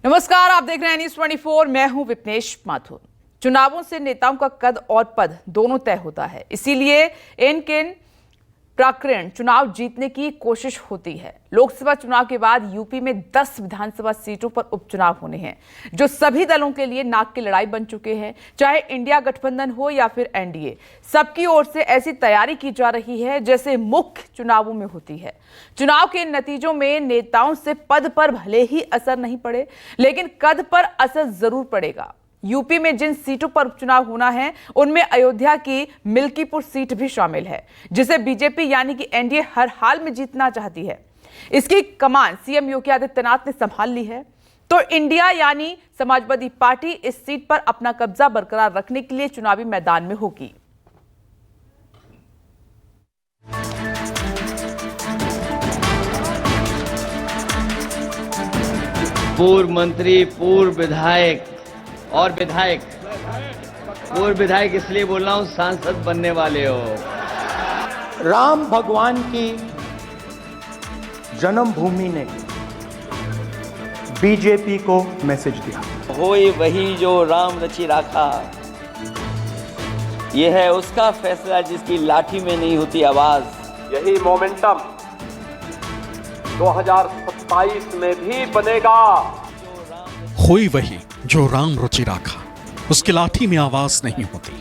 नमस्कार, आप देख रहे हैं न्यूज़ 24। मैं हूं विपनेश माथुर। चुनावों से नेताओं का कद और पद दोनों तय होता है, इसीलिए इन प्रकरण चुनाव जीतने की कोशिश होती है। लोकसभा चुनाव के बाद यूपी में 10 विधानसभा सीटों पर उपचुनाव होने हैं, जो सभी दलों के लिए नाक की लड़ाई बन चुके हैं। चाहे इंडिया गठबंधन हो या फिर एनडीए, सबकी ओर से ऐसी तैयारी की जा रही है जैसे मुख्य चुनावों में होती है। चुनाव के नतीजों में नेताओं से पद पर भले ही असर नहीं पड़े, लेकिन कद पर असर जरूर पड़ेगा। यूपी में जिन सीटों पर उपचुनाव होना है, उनमें अयोध्या की मिल्कीपुर सीट भी शामिल है, जिसे बीजेपी यानी कि एनडीए हर हाल में जीतना चाहती है। इसकी कमान सीएम योगी आदित्यनाथ ने संभाल ली है, तो इंडिया यानी समाजवादी पार्टी इस सीट पर अपना कब्जा बरकरार रखने के लिए चुनावी मैदान में होगी। पूर्व मंत्री, पूर्व विधायक और विधायक, पूर्व विधायक इसलिए बोल रहा हूं, सांसद बनने वाले हो। राम भगवान की जन्मभूमि ने बीजेपी को मैसेज दिया, होए वही जो राम रचि राखा। यह है उसका फैसला जिसकी लाठी में नहीं होती आवाज। यही मोमेंटम 2027 में भी बनेगा। होई वही जो राम रुचि राखा, उसकी लाठी में आवाज नहीं होती,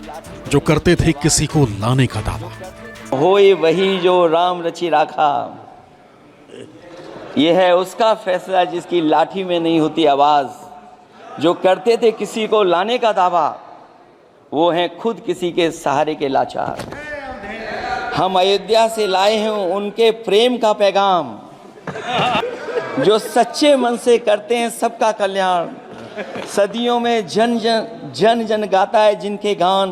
जो करते थे किसी को लाने का दावा। होए वही जो राम रचि राखा। यह है उसका फैसला जिसकी लाठी में नहीं होती आवाज। जो करते थे किसी को लाने का दावा, वो हैं खुद किसी के सहारे के लाचार। हम अयोध्या से लाए हैं उनके प्रेम का पैगाम, जो सच्चे मन से करते हैं सबका कल्याण। सदियों में जन जन गाता है जिनके गान।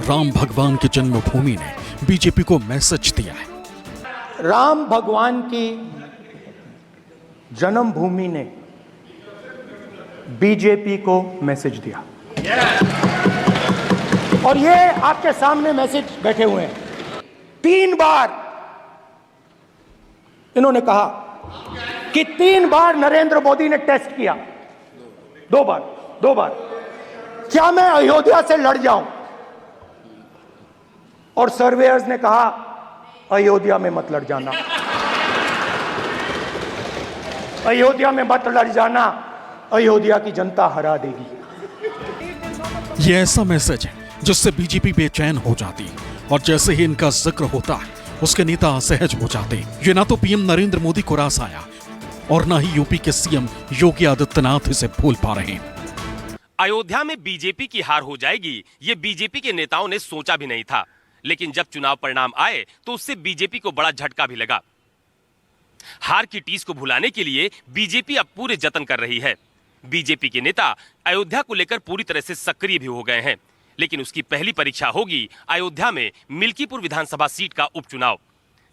राम भगवान की जन्मभूमि ने बीजेपी को मैसेज दिया है। राम भगवान की जन्मभूमि ने बीजेपी को मैसेज दिया, और ये आपके सामने मैसेज बैठे हुए हैं। 3 बार इन्होंने कहा कि 3 बार नरेंद्र मोदी ने टेस्ट किया, 2 बार क्या मैं अयोध्या से लड़ जाऊं, और सर्वेयर्स ने कहा अयोध्या में मत लड़ जाना, अयोध्या में मत लड़ जाना, अयोध्या की जनता हरा देगी। यह ऐसा मैसेज है जिससे बीजेपी बेचैन हो जाती है, और जैसे ही इनका जिक्र होता है उसके नेता असहज हो जाते। ये ना तो पीएम नरेंद्र मोदी को रास आया, और ना ही यूपी के सीएम योगी आदित्यनाथ इसे भूल पा रहे हैं। अयोध्या में बीजेपी की हार हो जाएगी, ये बीजेपी के नेताओं ने सोचा भी नहीं था, लेकिन जब चुनाव परिणाम आए तो उससे बीजेपी को बड़ा झटका भी लगा। हार की टीस को भुलाने के लिए बीजेपी अब पूरे जतन कर रही है। बीजेपी के नेता अयोध्या को लेकर पूरी तरह से सक्रिय भी हो गए हैं, लेकिन उसकी पहली परीक्षा होगी अयोध्या में मिल्कीपुर विधानसभा सीट का उपचुनाव,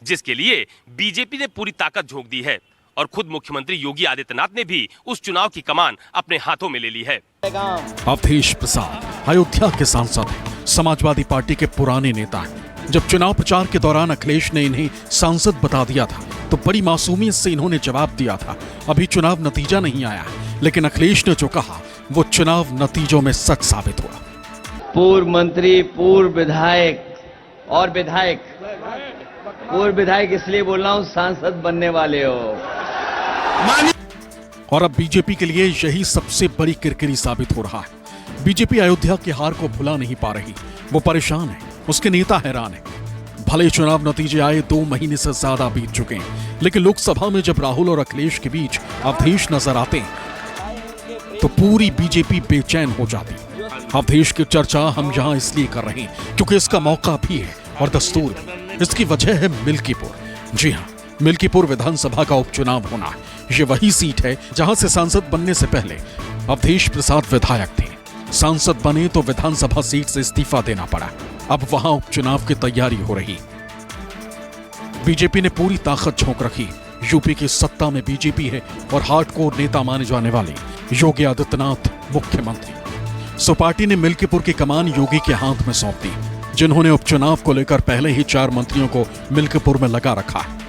जिसके लिए बीजेपी ने पूरी ताकत झोंक दी है, और खुद मुख्यमंत्री योगी आदित्यनाथ ने भी उस चुनाव की कमान अपने हाथों में ले ली है। अवधेश प्रसाद अयोध्या के सांसद हैं, समाजवादी पार्टी के पुराने नेता हैं। जब चुनाव प्रचार के दौरान अखिलेश ने इन्हें सांसद बता दिया था, तो बड़ी मासूमियत से इन्होंने जवाब दिया था, अभी चुनाव नतीजा नहीं आया, लेकिन अखिलेश ने जो कहा वो चुनाव नतीजों में सच साबित हुआ। पूर्व मंत्री, पूर्व विधायक और विधायक, पूर्व विधायक इसलिए बोल रहा हूं, सांसद बनने वाले हो। और अब बीजेपी के लिए यही सबसे बड़ी किरकिरी साबित हो रहा है। बीजेपी अयोध्या की हार को भुला नहीं पा रही, वो परेशान है, उसके नेता हैरान है। भले चुनाव नतीजे आए 2 महीने से ज्यादा बीत चुके हैं, लेकिन लोकसभा में जब राहुल और अखिलेश के बीच अवधेश नजर आते हैं तो पूरी बीजेपी बेचैन हो जाती। अवधेश की चर्चा हम यहां इसलिए कर रहे हैं क्योंकि इसका मौका भी है और दस्तूर भी। इसकी वजह है मिल्कीपुर। जी हां, मिल्कीपुर विधानसभा का उपचुनाव होना है। ये वही सीट है जहां से सांसद बनने से पहले अवधेश प्रसाद विधायक थे। सांसद बने तो विधानसभा सीट से इस्तीफा देना पड़ा। अब वहां उपचुनाव की तैयारी हो रही। बीजेपी ने पूरी ताकत झोंक रखी। यूपी की सत्ता में बीजेपी है और हार्डकोर नेता माने जाने वाले योगी आदित्यनाथ मुख्यमंत्री। सो पार्टी ने मिल्कीपुर की कमान योगी के हाथ में सौंप दी, जिन्होंने उपचुनाव को लेकर पहले ही 4 मंत्रियों को मिल्कीपुर में लगा रखा है।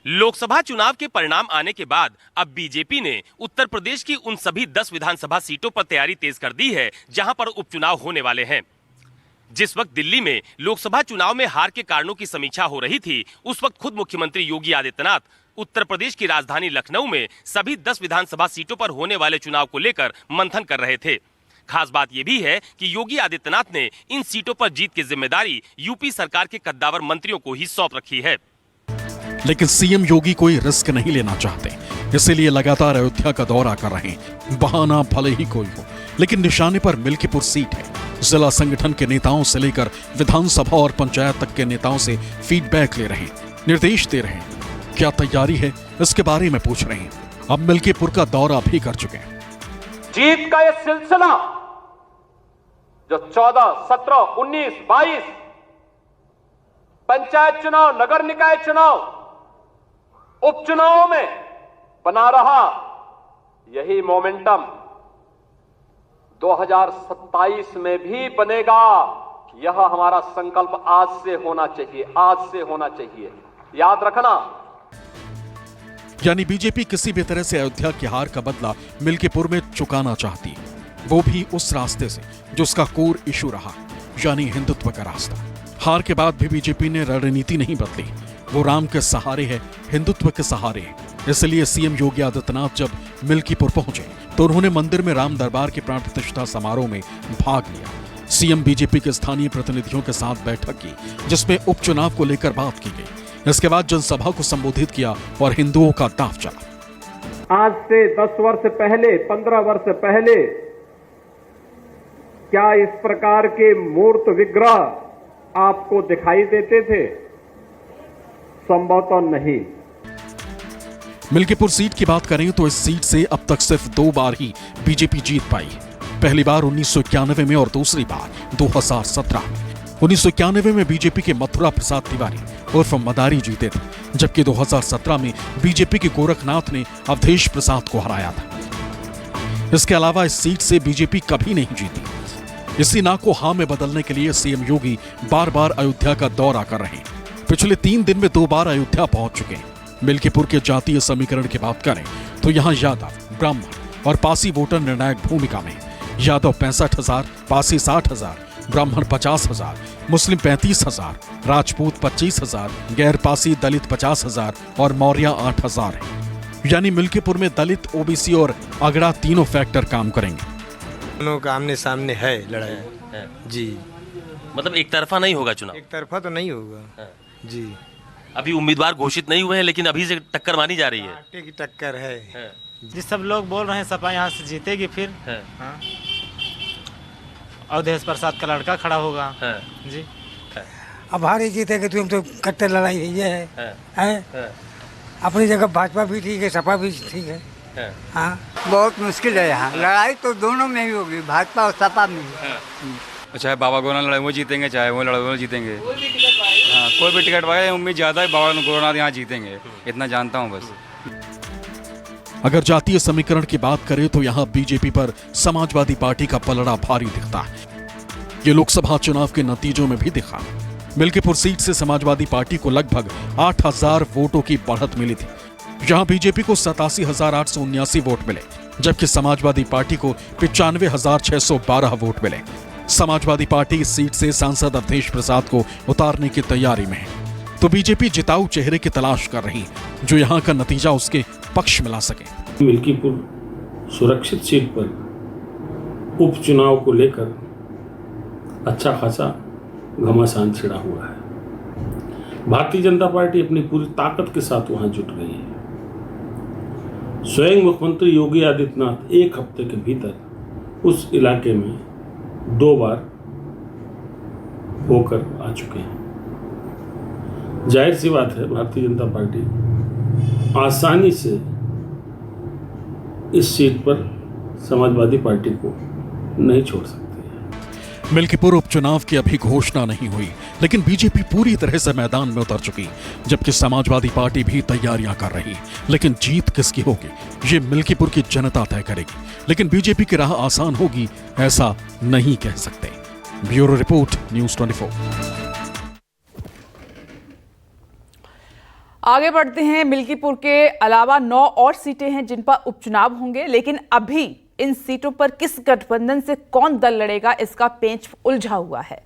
लोकसभा चुनाव के परिणाम आने के बाद अब बीजेपी ने उत्तर प्रदेश की उन सभी 10 विधानसभा सीटों पर तैयारी तेज कर दी है जहां पर उपचुनाव होने वाले हैं। जिस वक्त दिल्ली में लोकसभा चुनाव में हार के कारणों की समीक्षा हो रही थी, उस वक्त खुद मुख्यमंत्री योगी आदित्यनाथ उत्तर प्रदेश की राजधानी लखनऊ में सभी 10 विधानसभा सीटों पर होने वाले चुनाव को लेकर मंथन कर रहे थे। खास बात यह भी है कि योगी आदित्यनाथ ने इन सीटों पर जीत की जिम्मेदारी यूपी सरकार के कद्दावर मंत्रियों को ही सौंप रखी है। लेकिन सीएम योगी कोई रिस्क नहीं लेना चाहते, इसीलिए लगातार अयोध्या का दौरा कर रहे हैं। बहाना भले ही कोई हो, लेकिन निशाने पर मिल्कीपुर सीट है। जिला संगठन के नेताओं से लेकर विधानसभा और पंचायत तक के नेताओं से फीडबैक ले रहे हैं, निर्देश दे रहे हैं। क्या तैयारी है, इसके बारे में पूछ रहे हैं। अब मिल्कीपुर का दौरा भी कर चुके हैं। जीत का यह सिलसिला जो 14, 17, 19, 22 पंचायत चुनाव, नगर निकाय चुनाव, उपचुनावों में बना रहा, यही मोमेंटम 2027 में भी बनेगा। यह हमारा संकल्प आज से होना चाहिए, आज से होना चाहिए, याद रखना। यानी बीजेपी किसी भी तरह से अयोध्या की हार का बदला मिल्कीपुर में चुकाना चाहती है, वो भी उस रास्ते से जो उसका कोर इशू रहा, यानी हिंदुत्व का रास्ता। हार के बाद भी बीजेपी ने रणनीति नहीं बदली, वो राम के सहारे है, हिंदुत्व के सहारे है। इसलिए सीएम योगी आदित्यनाथ जब मिल्कीपुर पहुंचे तो उन्होंने मंदिर में राम दरबार के प्राण प्रतिष्ठा समारोह में भाग लिया। सीएम बीजेपी के स्थानीय प्रतिनिधियों के साथ बैठक की, जिसमें उपचुनाव को लेकर बात की गई। इसके बाद जनसभा को संबोधित किया और हिंदुओं का दाव चला। आज से 10 वर्ष पहले, 15 वर्ष पहले क्या इस प्रकार के मूर्त विग्रह आपको दिखाई देते थे? संभवतः नहीं। मिल्कीपुर सीट की बात करें तो इस सीट से अब तक सिर्फ 2 बार ही बीजेपी जीत पाई। पहली बार 1991 में और दूसरी बार 2017 में। 1991 में बीजेपी के मथुरा प्रसाद तिवारी उर्फ मदारी जीते थे, जबकि 2017 में बीजेपी के गोरखनाथ ने अवधेश प्रसाद को हराया था। इसके अलावा इस सीट से बीजेपी कभी नहीं जीती। इसी ना को हाँ में बदलने के लिए सीएम योगी बार बार अयोध्या का दौरा कर रहे हैं। पिछले 3 दिन में 2 बार अयोध्या पहुंच चुके हैं। मिल्कीपुर के जातीय समीकरण की बात करें तो यहाँ यादव, ब्राह्मण और पासी वोटर निर्णायक भूमिका में। यादव 65,000, पासी 60,000, ब्राह्मण 50,000, मुस्लिम 35,000, राजपूत 25,000, गैर पासी दलित 50,000 और मौर्य 8,000 है। यानी मिल्कीपुर में दलित, ओबीसी और अगड़ा तीनों फैक्टर काम करेंगे। दोनों का आमने सामने है लड़ाई जी। मतलब एक तरफा नहीं होगा चुनाव? एक तरफा तो नहीं होगा जी। अभी उम्मीदवार घोषित नहीं हुए हैं, लेकिन अभी से टक्कर मानी जा रही है। आटे की टक्कर है जी। सब लोग बोल रहे हैं सपा यहाँ से जीतेगी फिर। हाँ। अवधेश प्रसाद का लड़का खड़ा होगा जी। अब हारी जीतेगी तो हम तो कट्टर लड़ाई है, अपनी जगह भाजपा भी ठीक है, सपा भी ठीक है। हाँ, बहुत मुश्किल है यहाँ। लड़ाई तो दोनों में ही होगी, भाजपा और सपा में। चाहे बाबा गोरनाथ लड़ाई वो जीतेंगे, चाहे वो लड़ाई वो जीतेंगे। हाँ, कोई भी टिकट पाए, उम्मीद ज्यादा है बाबा गोरनाथ यहाँ जीतेंगे, इतना जानता हूँ बस। अगर जातीय समीकरण की बात करें तो यहाँ बीजेपी पर समाजवादी पार्टी का पलड़ा भारी दिखता है। ये लोकसभा चुनाव के नतीजों में भी दिखा। मिल्कीपुर सीट से समाजवादी पार्टी को लगभग 8,000 वोटों की बढ़त मिली थी। यहाँ बीजेपी को 87,879 वोट मिले, जबकि समाजवादी पार्टी को 95,612 वोट मिले। समाजवादी पार्टी इस सीट से सांसद अवधेश प्रसाद को उतारने की तैयारी में है, तो बीजेपी जिताऊ चेहरे की तलाश कर रही है जो यहाँ का नतीजा उसके पक्ष में ला सके। मिल्कीपुर सुरक्षित सीट पर उपचुनाव को लेकर अच्छा खासा घमासान छिड़ा हुआ है। भारतीय जनता पार्टी अपनी पूरी ताकत के साथ वहां जुट गई है। स्वयं मुख्यमंत्री योगी आदित्यनाथ 1 हफ्ते के भीतर उस इलाके में 2 बार होकर आ चुके हैं। जाहिर सी बात है, भारतीय जनता पार्टी आसानी से इस सीट पर समाजवादी पार्टी को नहीं छोड़ सकती। मिल्कीपुर उपचुनाव की अभी घोषणा नहीं हुई, लेकिन बीजेपी पूरी तरह से मैदान में उतर चुकी, जबकि समाजवादी पार्टी भी तैयारियां कर रही। लेकिन जीत किसकी होगी, ये मिल्कीपुर की जनता तय करेगी। लेकिन बीजेपी की राह आसान होगी, ऐसा नहीं कह सकते। Bureau report, news 24। आगे बढ़ते हैं। मिल्कीपुर के अलावा 9 और सीटें हैं जिन पर उपचुनाव होंगे, लेकिन अभी इन सीटों पर किस गठबंधन से कौन दल लड़ेगा इसका पेंच उलझा हुआ है।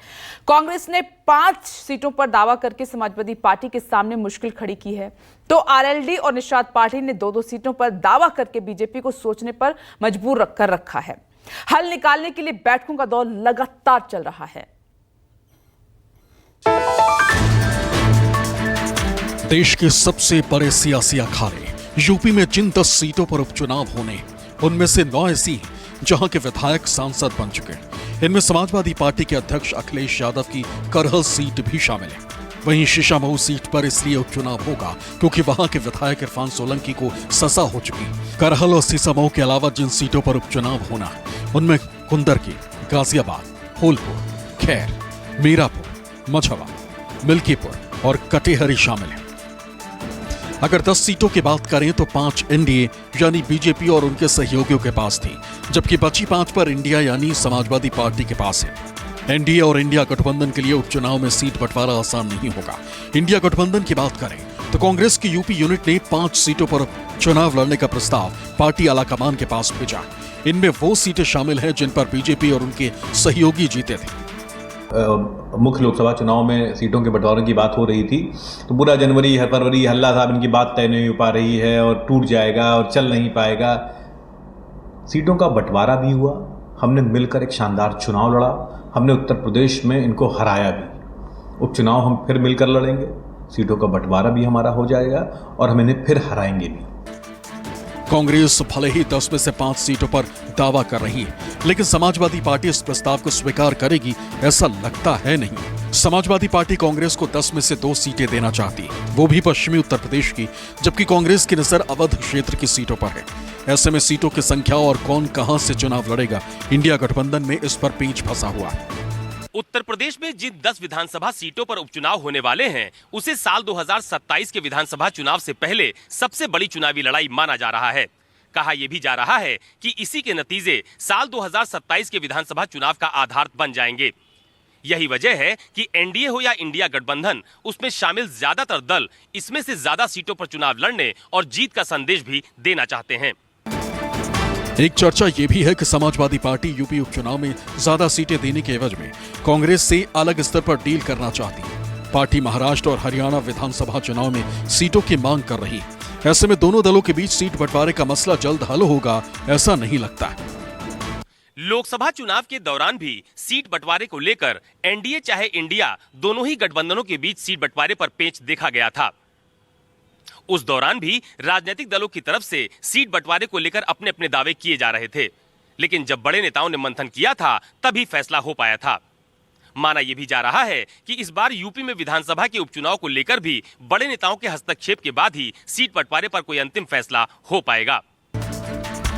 कांग्रेस ने 5 सीटों पर दावा करके समाजवादी पार्टी के सामने मुश्किल खड़ी की है, तो आरएलडी और निषाद पार्टी ने 2-2 सीटों पर दावा करके बीजेपी को सोचने पर मजबूर कर रखा है। हल निकालने के लिए बैठकों का दौर लगातार चल रहा है। देश के सबसे बड़े सियासी अखाड़े यूपी में जिन 10 सीटों पर उपचुनाव होने, उनमें से 9 ऐसी जहां के विधायक सांसद बन चुके। इनमें समाजवादी पार्टी के अध्यक्ष अखिलेश यादव की करहल सीट भी शामिल है। वहीं शीशामऊ सीट पर इसलिए उपचुनाव होगा क्योंकि वहां के विधायक इरफान सोलंकी को सजा हो चुकी। करहल और शीशामऊ के अलावा जिन सीटों पर उपचुनाव होना, उनमें कुंदरकी, गाजियाबाद, फूलपुर, खैर, मीरापुर, मझवा, मिल्कीपुर और कटेहरी शामिल है। अगर 10 सीटों की बात करें तो 5 एनडीए यानी बीजेपी और उनके सहयोगियों के पास थी, जबकि बची 5 पर इंडिया यानी समाजवादी पार्टी के पास है। एनडीए और इंडिया गठबंधन के लिए उपचुनाव में सीट बंटवारा आसान नहीं होगा। इंडिया गठबंधन की बात करें तो कांग्रेस की यूपी यूनिट ने 5 सीटों पर चुनाव लड़ने का प्रस्ताव पार्टी आलाकमान के पास भेजा। इनमें वो सीटें शामिल हैं जिन पर बीजेपी और उनके सहयोगी जीते थे। मुख्य लोकसभा चुनाव में सीटों के बंटवारे की बात हो रही थी तो पूरा जनवरी फरवरी हल्ला साहब इनकी बात तय नहीं हो पा रही है और टूट जाएगा और चल नहीं पाएगा। सीटों का बंटवारा भी हुआ, हमने मिलकर एक शानदार चुनाव लड़ा, हमने उत्तर प्रदेश में इनको हराया भी। उपचुनाव हम फिर मिलकर लड़ेंगे, सीटों का बंटवारा भी हमारा हो जाएगा और हम इन्हें फिर हराएंगे भी। कांग्रेस भले ही 10 में से 5 सीटों पर दावा कर रही है, लेकिन समाजवादी पार्टी इस प्रस्ताव को स्वीकार करेगी ऐसा लगता है नहीं। समाजवादी पार्टी कांग्रेस को 10 में से 2 सीटें देना चाहती है, वो भी पश्चिमी उत्तर प्रदेश की, जबकि कांग्रेस की नजर अवध क्षेत्र की सीटों पर है। ऐसे में सीटों की संख्या और कौन कहां से चुनाव लड़ेगा, इंडिया गठबंधन में इस पर पेंच फंसा हुआ है। उत्तर प्रदेश में जिन 10 विधानसभा सीटों पर उपचुनाव होने वाले हैं, उसे साल 2027 के विधानसभा चुनाव से पहले सबसे बड़ी चुनावी लड़ाई माना जा रहा है। कहा यह भी जा रहा है कि इसी के नतीजे साल 2027 के विधानसभा चुनाव का आधार बन जाएंगे। यही वजह है कि एनडीए हो या इंडिया गठबंधन, उसमें शामिल ज्यादातर दल इसमें से ज्यादा सीटों पर चुनाव लड़ने और जीत का संदेश भी देना चाहते हैं। एक चर्चा यह भी है कि समाजवादी पार्टी यूपी उपचुनाव में ज्यादा सीटें देने के एवज में कांग्रेस से अलग स्तर पर डील करना चाहती है। पार्टी महाराष्ट्र और हरियाणा विधानसभा चुनाव में सीटों की मांग कर रही है। ऐसे में दोनों दलों के बीच सीट बंटवारे का मसला जल्द हल होगा ऐसा नहीं लगता है। लोकसभा चुनाव के दौरान भी सीट बंटवारे को लेकर एनडीए चाहे इंडिया, दोनों ही गठबंधनों के बीच सीट बंटवारे पर पेंच देखा गया था। उस दौरान भी राजनीतिक दलों की तरफ से सीट बंटवारे को लेकर अपने अपने दावे किए जा रहे थे, लेकिन जब बड़े नेताओं ने मंथन किया था तभी फैसला हो पाया था। माना यह भी जा रहा है कि इस बार यूपी में विधानसभा के उपचुनाव को लेकर भी बड़े नेताओं के हस्तक्षेप के बाद ही सीट बंटवारे पर कोई अंतिम फैसला हो पाएगा।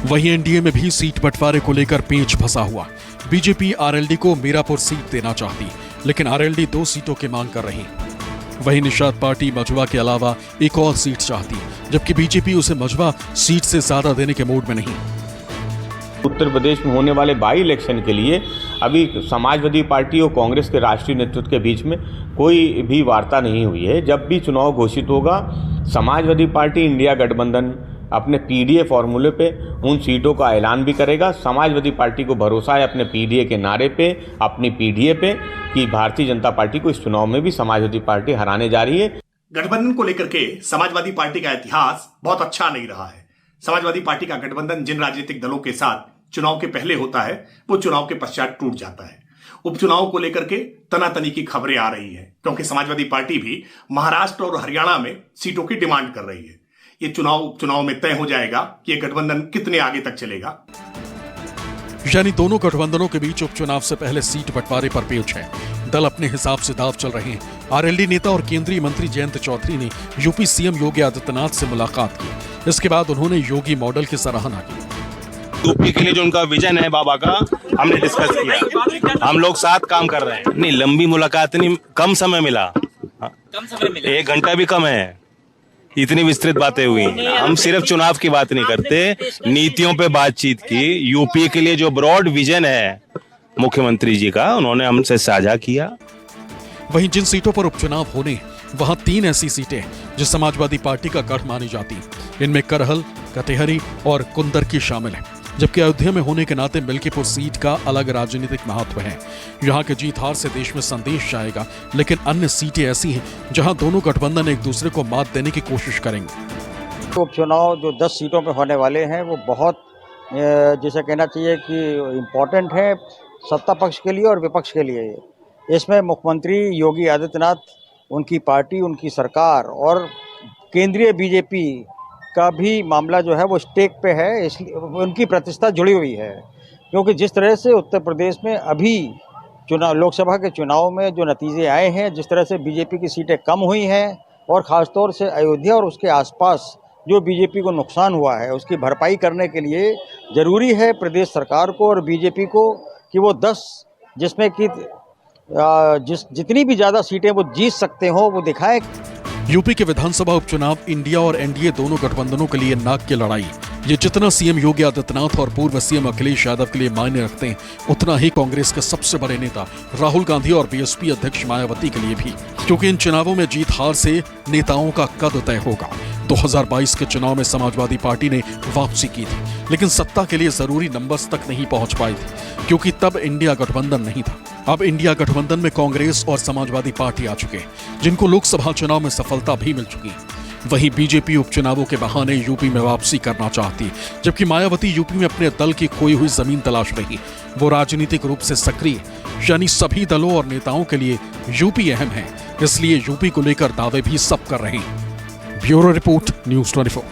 वहीं एनडीए में भी सीट बंटवारे को लेकर पेंच फंसा हुआ। बीजेपी आरएलडी को मीरापुर सीट देना चाहती, लेकिन आरएलडी 2 सीटों की मांग कर रही। वहीं निषाद पार्टी मझवा के अलावा एक और सीट चाहती, जबकि बीजेपी उसे मझवा सीट से ज्यादा देने के मूड में नहीं। उत्तर प्रदेश में होने वाले बाई इलेक्शन के लिए अभी समाजवादी पार्टी और कांग्रेस के राष्ट्रीय नेतृत्व के बीच में कोई भी वार्ता नहीं हुई है। जब भी चुनाव घोषित होगा, समाजवादी पार्टी इंडिया गठबंधन अपने पीडीए फॉर्मूले पे उन सीटों का ऐलान भी करेगा। समाजवादी पार्टी को भरोसा है अपने पीडीए के नारे पे, अपनी पीडीए पे, कि भारतीय जनता पार्टी को इस चुनाव में भी समाजवादी पार्टी हराने जा रही है। गठबंधन को लेकर के समाजवादी पार्टी का इतिहास बहुत अच्छा नहीं रहा है। समाजवादी पार्टी का गठबंधन जिन राजनीतिक दलों के साथ चुनाव के पहले होता है, वो चुनाव के पश्चात टूट जाता है। उपचुनाव को लेकर के तनातनी की खबरें आ रही हैं, क्योंकि समाजवादी पार्टी भी महाराष्ट्र और हरियाणा में सीटों की डिमांड कर रही है। ये उपचुनाव में तय हो जाएगा कि ये गठबंधन कितने आगे तक चलेगा। यानी दोनों गठबंधनों के बीच उपचुनाव से पहले सीट बंटवारे पर पेंच है। दल अपने हिसाब से दाव चल रहे हैं। आरएलडी नेता और केंद्रीय मंत्री जयंत चौधरी ने यूपी सीएम योगी आदित्यनाथ से मुलाकात की। इसके बाद उन्होंने योगी मॉडल की सराहना की। यूपी के लिए जो उनका विजन है बाबा का, हमने डिस्कस किया। हम लोग साथ काम कर रहे हैं। नहीं, लंबी मुलाकात नहीं, कम समय मिला, 1 घंटा भी कम है। इतनी विस्तृत बातें हुई। हम सिर्फ चुनाव की बात नहीं करते, नीतियों पे बातचीत की। यूपी के लिए जो ब्रॉड विजन है मुख्यमंत्री जी का, उन्होंने हमसे साझा किया। वहीं जिन सीटों पर उपचुनाव होने, वहां 3 ऐसी सीटें हैं जो समाजवादी पार्टी का गढ़ मानी जाती हैं। इनमें करहल, कटेहरी और कुंदरकी शामिल है। जबकि अयोध्या में होने के नाते मिल्कीपुर सीट का अलग राजनीतिक महत्व है। यहाँ के जीत हार से देश में संदेश जाएगा, लेकिन अन्य सीटें ऐसी हैं जहां दोनों गठबंधन एक दूसरे को मात देने की कोशिश करेंगे। उपचुनाव जो 10 सीटों पे होने वाले हैं वो बहुत जिसे कहना चाहिए कि इम्पोर्टेंट है सत्ता पक्ष के लिए और विपक्ष के लिए। इसमें मुख्यमंत्री योगी आदित्यनाथ, उनकी पार्टी, उनकी सरकार और केंद्रीय बीजेपी का भी मामला जो है वो स्टेक पे है, इसलिए उनकी प्रतिष्ठा जुड़ी हुई है। क्योंकि जिस तरह से उत्तर प्रदेश में अभी लोकसभा के चुनाव में जो नतीजे आए हैं, जिस तरह से बीजेपी की सीटें कम हुई हैं और ख़ासतौर से अयोध्या और उसके आसपास जो बीजेपी को नुकसान हुआ है, उसकी भरपाई करने के लिए ज़रूरी है प्रदेश सरकार को और बीजेपी को कि वो 10 जिसमें कि जितनी भी ज़्यादा सीटें वो जीत सकते हो वो दिखाएं। यूपी के विधानसभा उपचुनाव इंडिया और एनडीए दोनों गठबंधनों के लिए नाक की लड़ाई। ये जितना सीएम योगी आदित्यनाथ और पूर्व सीएम अखिलेश यादव के लिए मायने रखते हैं, उतना ही कांग्रेस के सबसे बड़े नेता राहुल गांधी और बीएसपी अध्यक्ष मायावती के लिए भी, क्योंकि इन चुनावों में जीत हार से नेताओं का कद तय होगा। 2022 के चुनाव में समाजवादी पार्टी ने वापसी की थी, लेकिन सत्ता के लिए जरूरी नंबर्स तक नहीं पहुंच पाई थी, क्योंकि तब इंडिया गठबंधन नहीं था। अब इंडिया गठबंधन में कांग्रेस और समाजवादी पार्टी आ चुके हैं, जिनको लोकसभा चुनाव में सफलता भी मिल चुकी है। वहीं बीजेपी उपचुनावों के बहाने यूपी में वापसी करना चाहती, जबकि मायावती यूपी में अपने दल की खोई हुई जमीन तलाश रही। वो राजनीतिक रूप से सक्रिय, यानी सभी दलों और नेताओं के लिए यूपी अहम है, इसलिए यूपी को लेकर दावे भी सब कर रहे हैं। Bureau report, news 24।